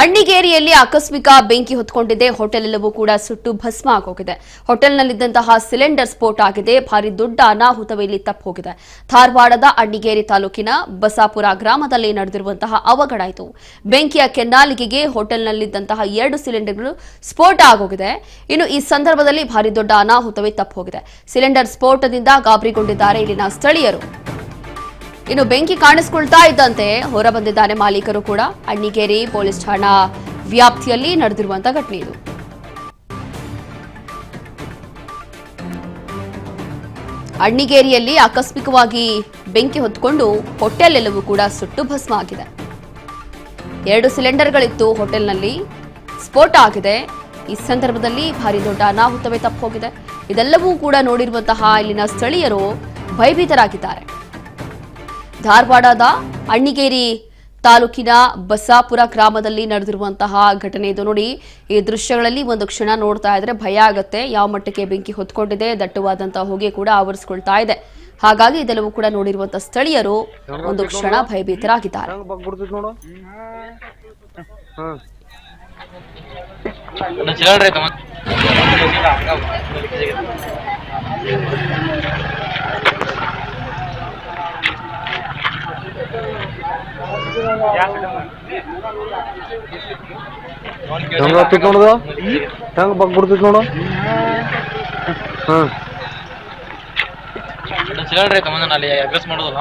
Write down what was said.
ಅಣ್ಣಿಗೇರಿಯಲ್ಲಿ ಆಕಸ್ಮಿಕ ಬೆಂಕಿ ಹೊತ್ಕೊಂಡಿದೆ. ಹೋಟೆಲ್ ಎಲ್ಲವೂ ಕೂಡ ಸುಟ್ಟು ಭಸ್ಮ ಆಗೋಗಿದೆ. ಹೋಟೆಲ್ನಲ್ಲಿದ್ದಂತಹ ಸಿಲಿಂಡರ್ ಸ್ಫೋಟ ಆಗಿದೆ. ಭಾರಿ ದೊಡ್ಡ ಅನಾಹುತವೇ ಇಲ್ಲಿ ತಪ್ಪೋಗಿದೆ. ಧಾರವಾಡದ ಅಣ್ಣಿಗೇರಿ ತಾಲೂಕಿನ ಬಸಾಪುರ ಗ್ರಾಮದಲ್ಲಿ ನಡೆದಿರುವಂತಹ ಅವಘಡ ಇದು. ಬೆಂಕಿಯ ಕೆನ್ನಾಲಿಗೆಗೆ ಹೋಟೆಲ್ನಲ್ಲಿದ್ದಂತಹ 2 ಸಿಲಿಂಡರ್ಗಳು ಸ್ಫೋಟ ಆಗೋಗಿದೆ. ಇನ್ನು ಈ ಸಂದರ್ಭದಲ್ಲಿ ಭಾರಿ ದೊಡ್ಡ ಅನಾಹುತವೇ ತಪ್ಪೋಗಿದೆ. ಸಿಲಿಂಡರ್ ಸ್ಫೋಟದಿಂದ ಗಾಬರಿಗೊಂಡಿದ್ದಾರೆ ಇಲ್ಲಿನ ಸ್ಥಳೀಯರು. ಇನ್ನು ಬೆಂಕಿ ಕಾಣಿಸಿಕೊಳ್ತಾ ಇದ್ದಂತೆ ಹೊರ ಬಂದಿದ್ದಾನೆ ಮಾಲೀಕರು ಕೂಡ. ಅಣ್ಣಿಗೇರಿ ಪೊಲೀಸ್ ಠಾಣಾ ವ್ಯಾಪ್ತಿಯಲ್ಲಿ ನಡೆದಿರುವಂತಹ ಘಟನೆ ಇದು. ಅಣ್ಣಿಗೇರಿಯಲ್ಲಿ ಆಕಸ್ಮಿಕವಾಗಿ ಬೆಂಕಿ ಹೊತ್ಕೊಂಡು ಹೋಟೆಲ್ ಎಲ್ಲವೂ ಕೂಡ ಸುಟ್ಟು ಭಸ್ಮ ಆಗಿದೆ. 2 ಸಿಲಿಂಡರ್ಗಳಿತ್ತು ಹೋಟೆಲ್ನಲ್ಲಿ, ಸ್ಫೋಟ ಆಗಿದೆ. ಈ ಸಂದರ್ಭದಲ್ಲಿ ಭಾರಿ ದೊಡ್ಡ ಅನಾಹುತವೇ ತಪ್ಪೋಗಿದೆ. ಇದೆಲ್ಲವೂ ಕೂಡ ನೋಡಿರುವಂತಹ ಇಲ್ಲಿನ ಸ್ಥಳೀಯರು ಭಯಭೀತರಾಗಿದ್ದಾರೆ. ಧಾರವಾಡದ ಅಣ್ಣಿಗೇರಿ ತಾಲೂಕಿನ ಬಸಾಪುರ ಗ್ರಾಮದಲ್ಲಿ ನಡೆದಿರುವಂತಹ ಘಟನೆ ಇದು. ನೋಡಿ, ಈ ದೃಶ್ಯಗಳಲ್ಲಿ ಒಂದು ಕ್ಷಣ ನೋಡ್ತಾ ಇದ್ರೆ ಭಯ ಆಗುತ್ತೆ. ಯಾವ ಮಟ್ಟಕ್ಕೆ ಬೆಂಕಿ ಹೊತ್ಕೊಂಡಿದೆ, ದಟ್ಟವಾದಂತಹ ಹೊಗೆ ಕೂಡ ಆವರಿಸಿಕೊಳ್ತಾ ಇದೆ. ಹಾಗಾಗಿ ಇದೆಲ್ಲವೂ ಕೂಡ ನೋಡಿರುವಂತಹ ಸ್ಥಳೀಯರು ಒಂದು ಕ್ಷಣ ಭಯಭೀತರಾಗಿದ್ದಾರೆ. ನೋಡ ಹೆಂಗ ಬಗ್ಬಿಡ್ತೈತಿ ನೋಡು. ಹೇಳ್ರಿ ತಮ್ಮ ಅಲ್ಲಿ ಅಡ್ರೆಸ್ ಮಾಡೋದಲ್ಲ